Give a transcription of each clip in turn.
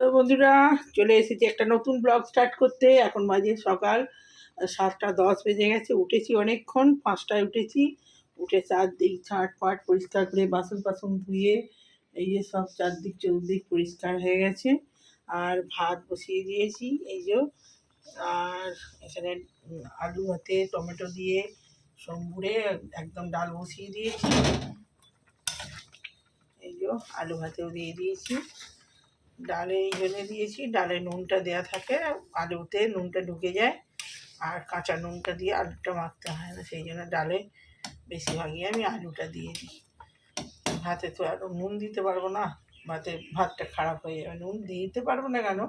তো বন্ধুরা, চলে এসেছি একটা নতুন ব্লগ স্টার্ট করতে। এখন বাজে সকাল 7:10 বেজে গেছে। উঠেছি অনেকক্ষণ, 5টায় উঠেছি। উঠে চারদিক ঝাঁটপাট পরিষ্কার করে বাসন ধুয়ে এই যে সব চারদিক চৌদিক পরিষ্কার হয়ে গেছে। আর ভাত বসিয়ে দিয়েছি এই যে। আর এখানে আলু ভাতে টমেটো দিয়ে সম্বুরে একদম ডাল বসিয়ে দিয়েছি। এই যে আলু ভাতেও দিয়ে দিয়েছি। ডালে এই জন্য দিয়েছি, ডালে নুনটা দেওয়া থাকে, আলুতে নুনটা ঢুকে যায়। আর কাঁচা নুনটা দিয়ে আলুটা মাখতে হয় না, সেই জন্য ডালে বেশিরভাগই আমি আলুটা দিয়ে দিই। ভাতে তো আর নুন দিতে পারবো না, ভাতটা খারাপ হয়ে যাবে। নুন দিতে পারবো না কেন,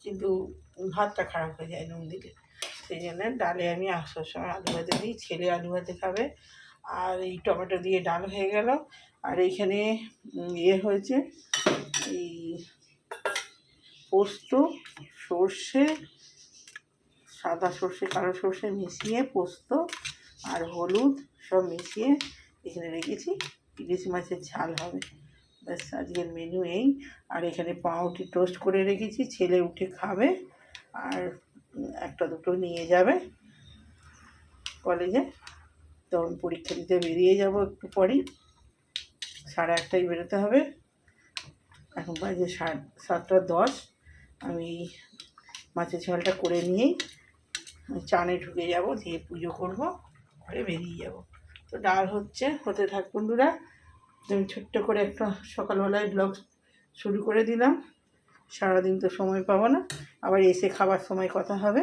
কিন্তু ভাতটা খারাপ হয়ে যায় নুন দিলে। সেই জন্য ডালে আমি আসার সময় আলু ভাতে দিই। ছেলে আলু ভাতে খাবে। আর এই টমেটো দিয়ে ডাল হয়ে গেল। আর এইখানে হয়েছে এই পোস্ত, সর্ষে, সাদা সর্ষে কালো সর্ষে মিশিয়ে পোস্ত আর হলুদ সব মিশিয়ে এখানে রেখেছি। ইলিশ মাছের ঝাল হবে। ব্যাস, আজকের মেনু এই। আর এখানে পাউরুটি টোস্ট করে রেখেছি, ছেলে উঠে খাবে। আর একটা দুটো নিয়ে যাবে কলেজে। তখন পরীক্ষা দিতে বেরিয়ে যাব একটু পরেই। 8:30টায় বেরোতে হবে। এখন বাজে 7:10। আমি মাছের ঝালটা করে নিয়েই চানে ঢুকে যাব, দিয়ে পুজো করব, ঘরে বেরিয়ে যাব। তো ডাল হতে থাক বন্ধুরা। আমি ছোট্ট করে একটা সকালবেলায় ব্লগ শুরু করে দিলাম। সারাদিন তো সময় পাবো না, আবার এসে খাবার সময় কথা হবে।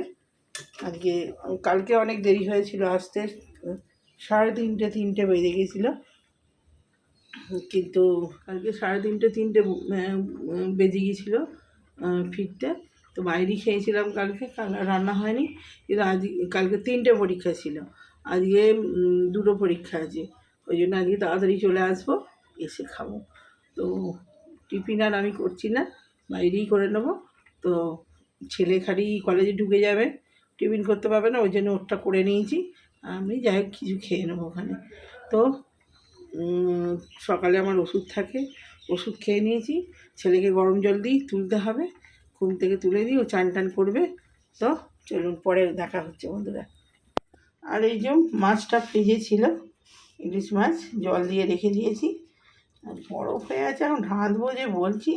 কালকে অনেক দেরি হয়েছিল আসতে, 3:30 বেজে গেছিলো। কিন্তু কালকে 3:30 বেজে গিয়েছিলো ফিরতে। তো বাইরেই খেয়েছিলাম কালকে রান্না হয়নি। কিন্তু কালকে 3টে পরীক্ষা ছিল, আজকে 2টো পরীক্ষা আছে। ওই জন্য আজকে তাড়াতাড়ি চলে আসবো, এসে খাবো। তো টিফিন আর আমি করছি না, বাইরেই করে নেবো। তো ছেলে খালি কলেজে ঢুকে যাবে, টিফিন করতে পারবে না, ওই জন্য ওটা করে নিয়েছি। আমি যাই হোক কিছু খেয়ে নেবো ওখানে। তো সকালে আমার ওষুধ থাকে, ওষুধ খেয়ে নিয়েছি। ছেলেকে গরম জল দিই, তুলতে হবে, ঘুম থেকে তুলে দিই, ও চান টান করবে। তো চলুন, পরে দেখা হচ্ছে বন্ধুরা। আর এই যে মাছটা ফ্রিজে ছিল, ইলিশ মাছ, জল দিয়ে রেখে দিয়েছি। আর বরফ হয়ে আছে, এখন রাঁধবো যে বলছি,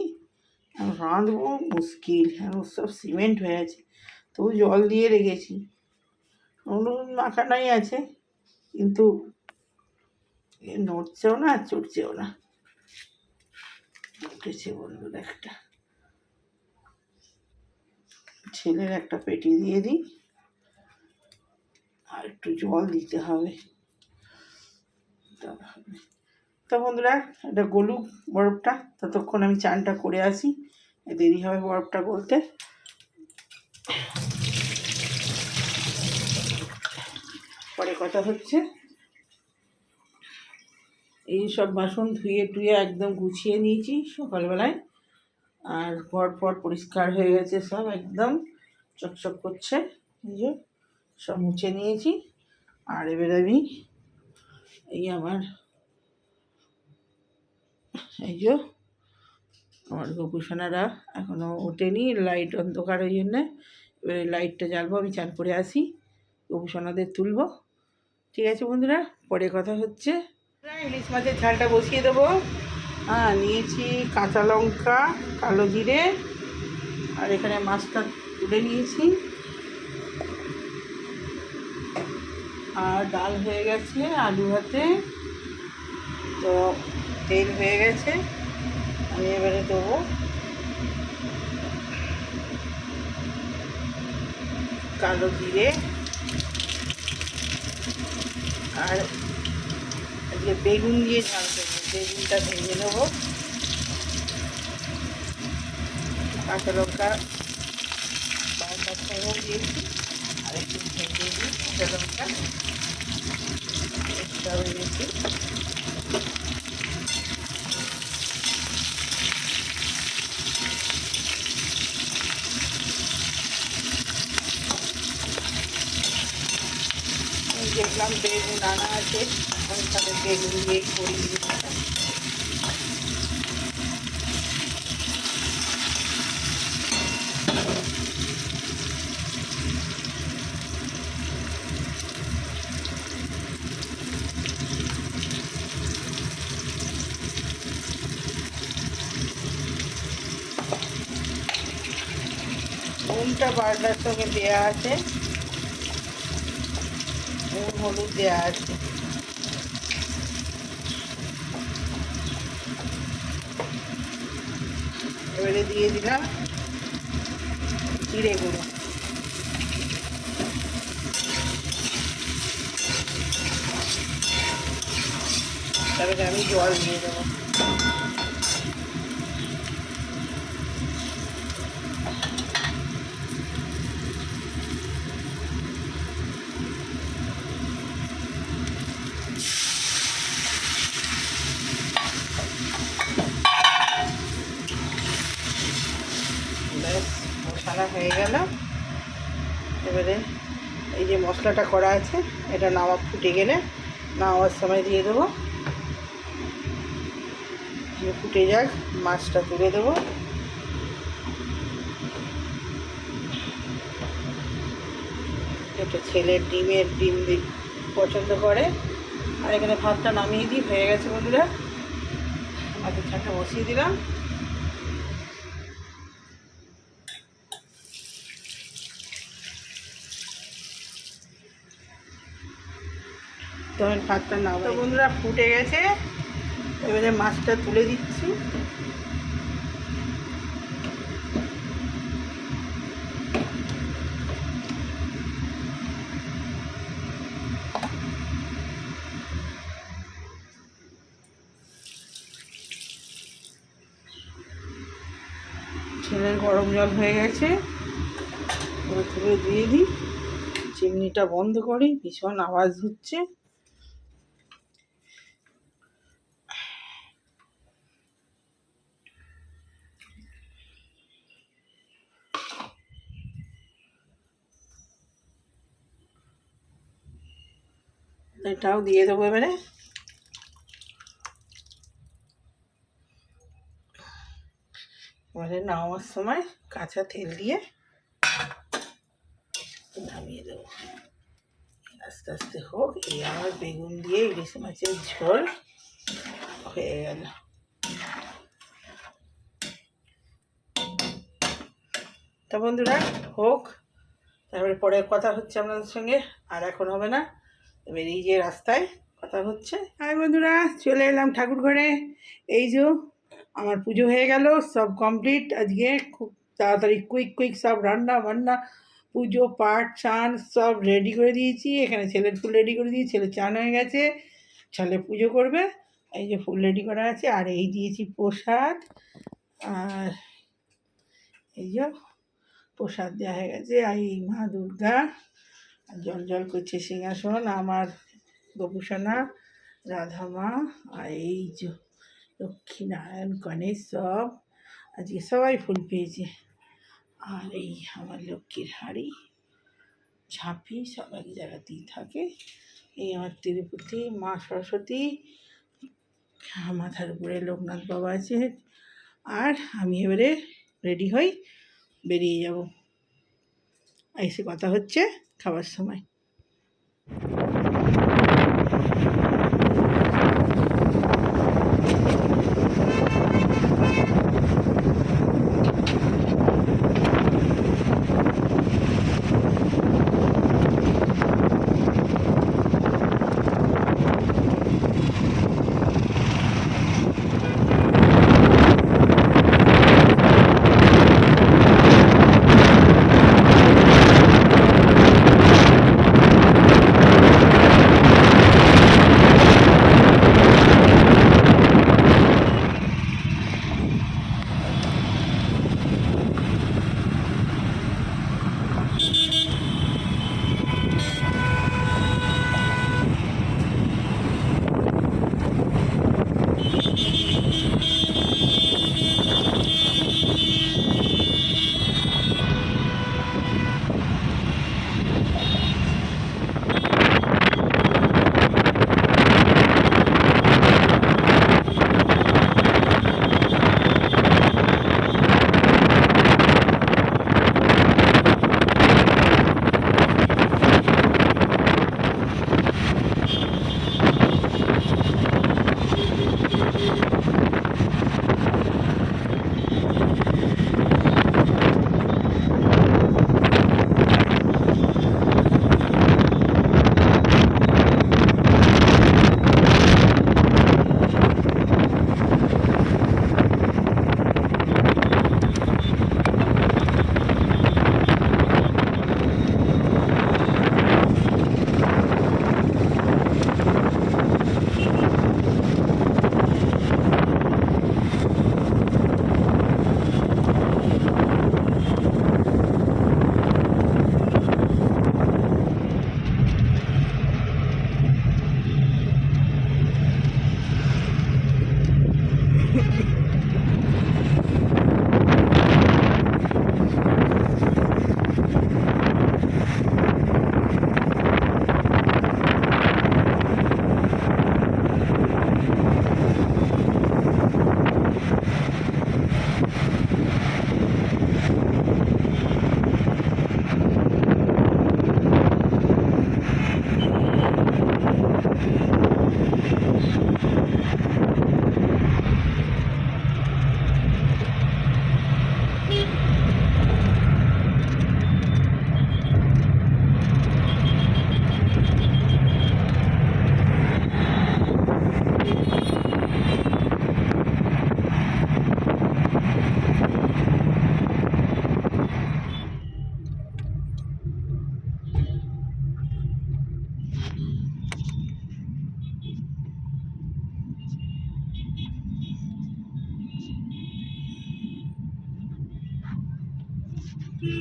রাঁধবো মুশকিল, এখন সব সিমেন্ট হয়ে আছে। তবু জল দিয়ে রেখেছি। নুন মাখানাই আছে, কিন্তু নড়ছেও না, চড়ছেও না। উঠেছে বন্ধুরা একটা। ছেলের একটা পেটি দিয়ে দিই, আর একটু জল দিতে হবে। তো বন্ধুরা, এটা গলুক বরফটা, ততক্ষণ আমি চানটা করে আসি, দেরি হবে বরফটা গলতে। পরে কথা হচ্ছে। এই সব বাসন ধুয়ে টুয়ে একদম গুছিয়ে নিয়েছি সকালবেলায়। আর ঘর পরিষ্কার হয়ে গেছে, সব একদম চকচক করছে। এই যে সব মুছে নিয়েছি। আর এবার আমি আমার গোপুসোনারা এখনও ওঠেনি, লাইট অন্ধকার, ওই জন্যে এবারে লাইটটা জ্বালবো, আমি চান করে আসি, গোপুসোনাদের তুলবো। ঠিক আছে বন্ধুরা, পরে কথা হচ্ছে। ইলিশ মাছের ঝালটা বসিয়ে দেবো। নিয়েছি কাঁচা লঙ্কা, কালো জিরে, আর এখানে মাছটা তুলে নিয়েছি। আর ডাল হয়ে গেছে, আলু ভাতে। তো তেল হয়ে গেছে, আমি এবারে দেবো কালো জিরে। আর আজকে বেগুন দিয়ে ঝাল করবো, বেগুনটা ভেজে নেবো। কাঁচা লঙ্কা বারোটার সঙ্গেও দিয়েছি, আর একটু ভেজে দিই কাঁচা লঙ্কা, এক্সট্রা ভেজেছি। দেখলাম বেগুন আনা আছে, আমি তাদের বেগুন দিয়ে করি। নুনটা বাটার সঙ্গে দেওয়া আছে, নুন হলুদ দেওয়া আছে। এবারে দিয়ে দিলাম জিরে গুঁড়ো, তারপরে আমি জল দিয়ে দেবো। মশলা হয়ে গেল। এবারে এই যে মশলাটা করা আছে এটা নামা ফুটে গেলে নামার সময় দিয়ে দেবো। ফুটে যাক, মাছটা তুলে দেবো। এটা ছেলের ডিম পছন্দ করে। আর এখানে ভাতটা নামিয়ে দিই, হয়ে গেছে বন্ধুরা। ভাতের ছাঁটা বসিয়ে দিলাম। তখন ভাতটা নামাই। বন্ধুরা ফুটে গেছে, এবারে মাছটা তুলে দিচ্ছি। ছেলের গরম জল হয়ে গেছে, এবার তুলে দিয়ে দিই। চিমনিটা বন্ধ করি, ভীষণ আওয়াজ হচ্ছে। এটাও দিয়ে দেবো এবারে। এবারে নামার সময় কাঁচা তেল দিয়ে নামিয়ে দেবো। আস্তে আস্তে হোক। এই আমার বেগুন দিয়ে ইলিশ মাছের ঝোল হয়ে গেল। তা বন্ধুরা হোক, তারপরে পরে কথা হচ্ছে আপনাদের সঙ্গে। আর এখন হবে না, এবার এই যে রাস্তায় কথা হচ্ছে। আর বন্ধুরা চলে এলাম ঠাকুর ঘরে। এই যে আমার পুজো হয়ে গেল, সব কমপ্লিট। আজকে খুব তাড়াতাড়ি কুইক সব রান্না বান্না, পুজো পাঠ চান সব রেডি করে দিয়েছি। এখানে ছেলের ফুল রেডি করে দিয়েছি, ছেলে চান হয়ে গেছে, ছেলে পুজো করবে। এই যে ফুল রেডি করা আছে, আর এই দিয়েছি প্রসাদ। আর এই যে প্রসাদ দেওয়া হয়ে গেছে। আর এই মা দুর্গা জল করছে সিংহাসন, আমার গোপুসোনা রাধা মা, আর এই যে লক্ষ্মীনারায়ণ গণেশ সব আজকে সবাই ফুল পেয়েছে। আর এই আমার লক্ষ্মীর হাড়ি ঝাঁপি সব এক জায়গাতেই থাকে। এই আমার তিরুপতি মা সরস্বতী, মাথার উপরে লোকনাথ বাবা আছে। আর আমি এবারে রেডি হই, বেরিয়ে যাব। এসে কথা হচ্ছে খাবার সময়। কিসের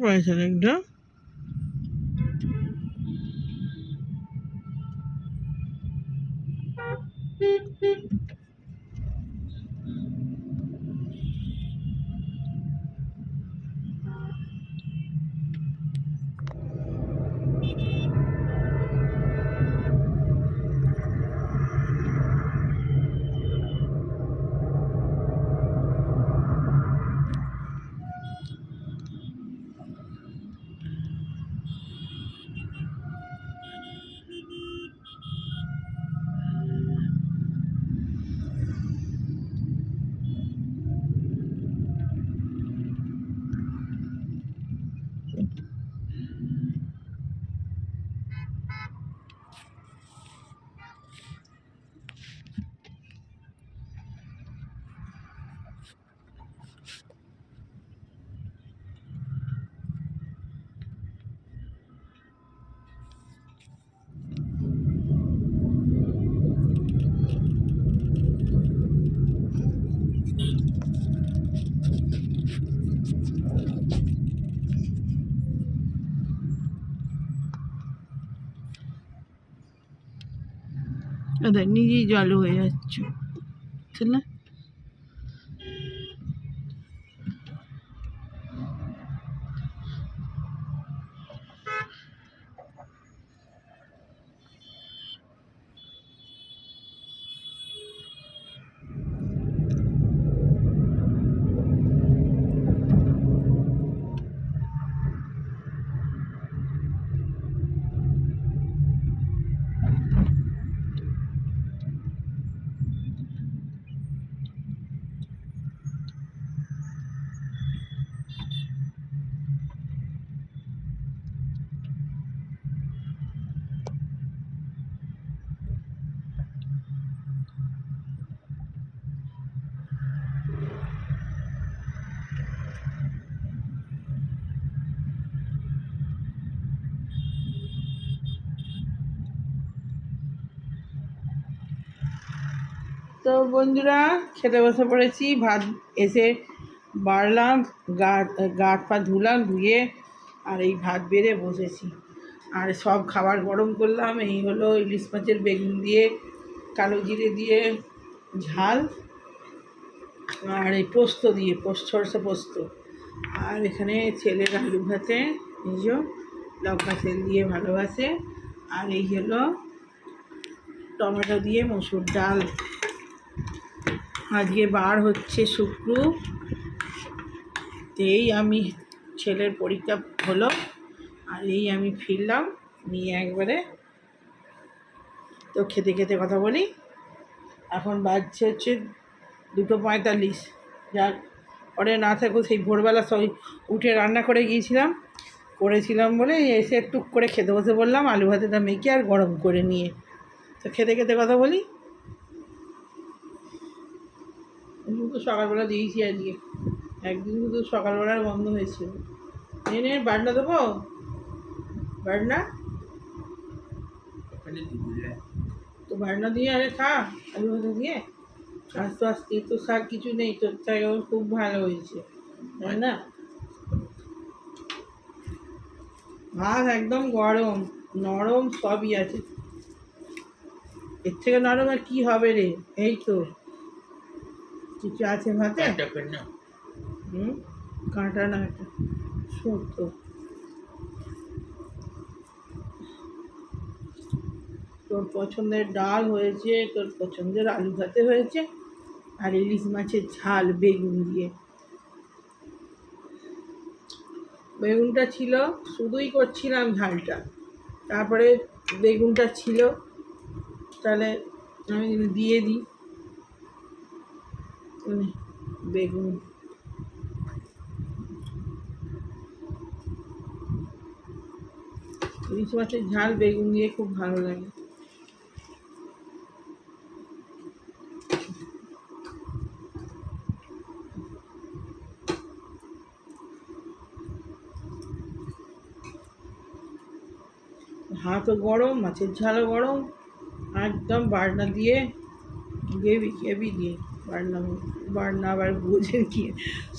পয়সা একটা? নিজেই জল হয়ে যাচ্ছে, বুঝলে? তো বন্ধুরা, খেতে বসে পড়েছি। ভাত এসে বাড়লাম, গা পা ধুলাম, ধুয়ে আর এই ভাত বেড়ে বসেছি। আর সব খাবার গরম করলাম। এই হলো ইলিশ মাছের বেগুন দিয়ে কালো জিরে দিয়ে ঝাল, আর এই পোস্ত দিয়ে সরষে পোস্ত, আর এখানে ছেলের আলু ভাতে এই যে লঙ্কা তেল দিয়ে ভালোবাসে, আর এই হলো টমেটো দিয়ে মসুর ডাল। আজকে বার হচ্ছে শুক্র। এই আমি ছেলের পরীক্ষা হলো, আর এই আমি ফিরলাম নিয়ে একবারে। তো খেতে খেতে কথা বলি। এখন বাজছে হচ্ছে 2:45। যাক, পরে না থাকো, সেই ভোরবেলা সব উঠে রান্না করেছিলাম বলে এসে টুক করে খেতে বসে বললাম, আলু ভাতেটা মেখে আর গরম করে নিয়ে। তো খেতে খেতে কথা বলি। শুধু সকালবেলা দিয়েছি আজকে, একদিন শুধু সকালবেলার বন্ধ হয়েছিল। এনে বাটনা দেবো, বাটনা তো বাটনা দিয়ে আরে খা আলু ভাতে দিয়ে। আস্তে আস্তে তো শাক কিছু নেই, তোর থেকে খুব ভালো হয়েছে, তাই না? ভাত একদম গরম নরম সবই আছে, এর থেকে নরম আর কি হবে রে? এই তো কিছু আছে ভাতে। কাঁটা না, একটা সুতো। তোর পছন্দের ডাল হয়েছে, তোর পছন্দের আলু ভাতে হয়েছে, আর ইলিশ মাছের ঝাল বেগুন দিয়ে। বেগুনটা ছিল, শুধুই করছিলাম ঝালটা, তারপরে বেগুনটা ছিল, তাহলে আমি দিয়ে দিই বেগুন। ইলিশ মাছের ঝাল বেগুন দিয়ে খুব ভালো লাগে। ভাতও গরম, মাছের ঝালও গরম, একদম বাটনা দিয়ে গ্রেভি গ্রেভি দিয়ে বাটনা। বাটনা আবার বুঝে কি,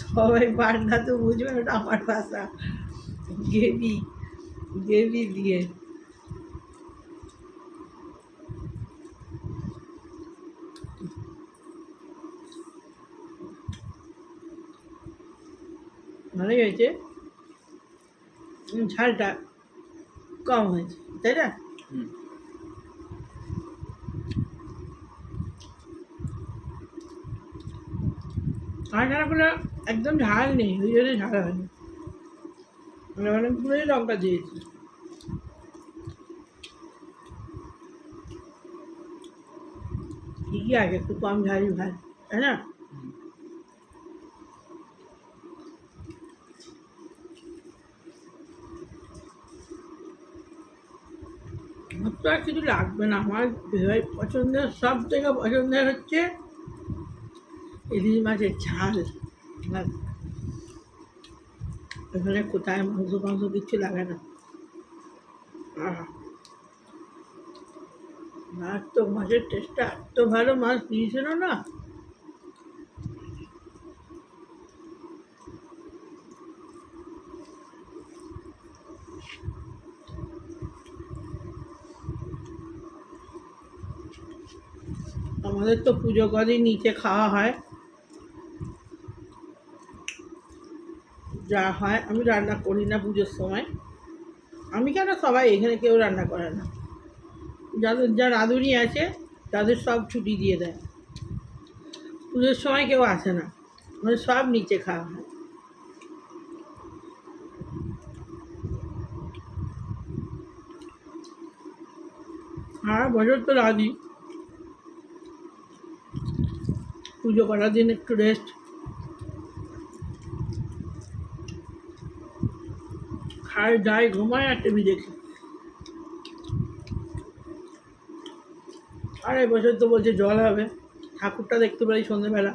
সবাই বাটনা তো বুঝবে, ওটা আমার ভাষা। গ্রেভি গ্রেভি দিয়ে ভালোই হয়েছে, ঝালটা কম হয়েছে, তাই না? আর রান্নাগুলো একদম ঝাল নেই, ওই জন্য ঝাল হয়নি, মানে অনেকগুলোই লঙ্কা দিয়েছি। ঠিকই আছে, একটু কম ঝালই ভাত, তাই না? আমার তো আর কিছু লাগবে না, আমার পছন্দের, সব থেকে পছন্দের হচ্ছে ইলিশ মাছের ঝাল। আর এখানে কোথায় মাংস ফাংস কিচ্ছু লাগে না। মাছ তো, মাছের টেস্টটা এত ভালো, মাছ দিয়েছিল না। আমাদের তো পুজো কদিন নিচে খাওয়া হয়, যা হয়। আমি রান্না করি না পুজোর সময়। আমি কেন, সবাই এখানে কেউ রান্না করে না। যাদের, যা রাঁধুনি আছে তাদের সব ছুটি দিয়ে দেয়, পুজোর সময় কেউ আসে না, মানে সব নিচে খাওয়া হয়। সারা বছর তো রাঁধি, পুজো করার দিন একটু রেস্ট, খাই দাই ঘুমায় আর টিভি দেখি। আর এবছর তো বলছে জল হবে, ঠাকুরটা দেখতে পারি সন্ধ্যেবেলা।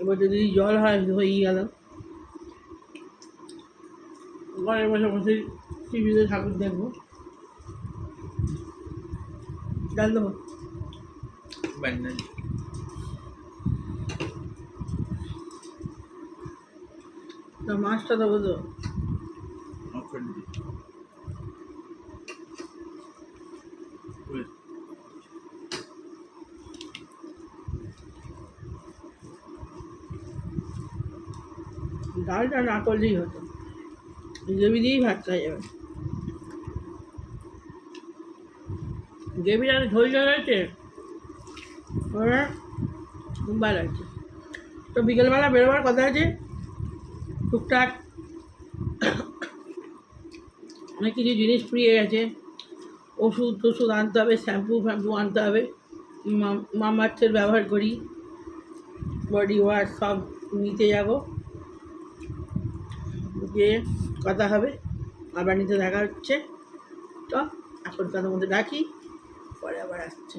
এবার যদি জল হয় হয়েই গেল, ঘরে বসে বসে টিভিতে ঠাকুর দেখবো। ডাল দেবো, তো মাছটা দেবো তো। ডালটা না করলেই হতো, গ্রেভি দিয়েই ভাত খাওয়া যাবে। গ্রেভিটা ঝোল ঝোল হয়েছে, ওরা খুব ভালো আছে। তো বিকেলবেলা বেরোবার কথা আছে, টুকটাক অনেক কিছু জিনিস ফুরিয়ে গেছে, ওষুধ টষুধ আনতে হবে, শ্যাম্পু ফ্যাম্পু আনতে হবে। মামাআর্থের ব্যবহার করি, বডি ওয়াশ সব নিতে যাব, গিয়ে কথা হবে, আবার নিতে দেখা হচ্ছে। তো এখন কথা মধ্যে রাখি, পরে আবার আসছে।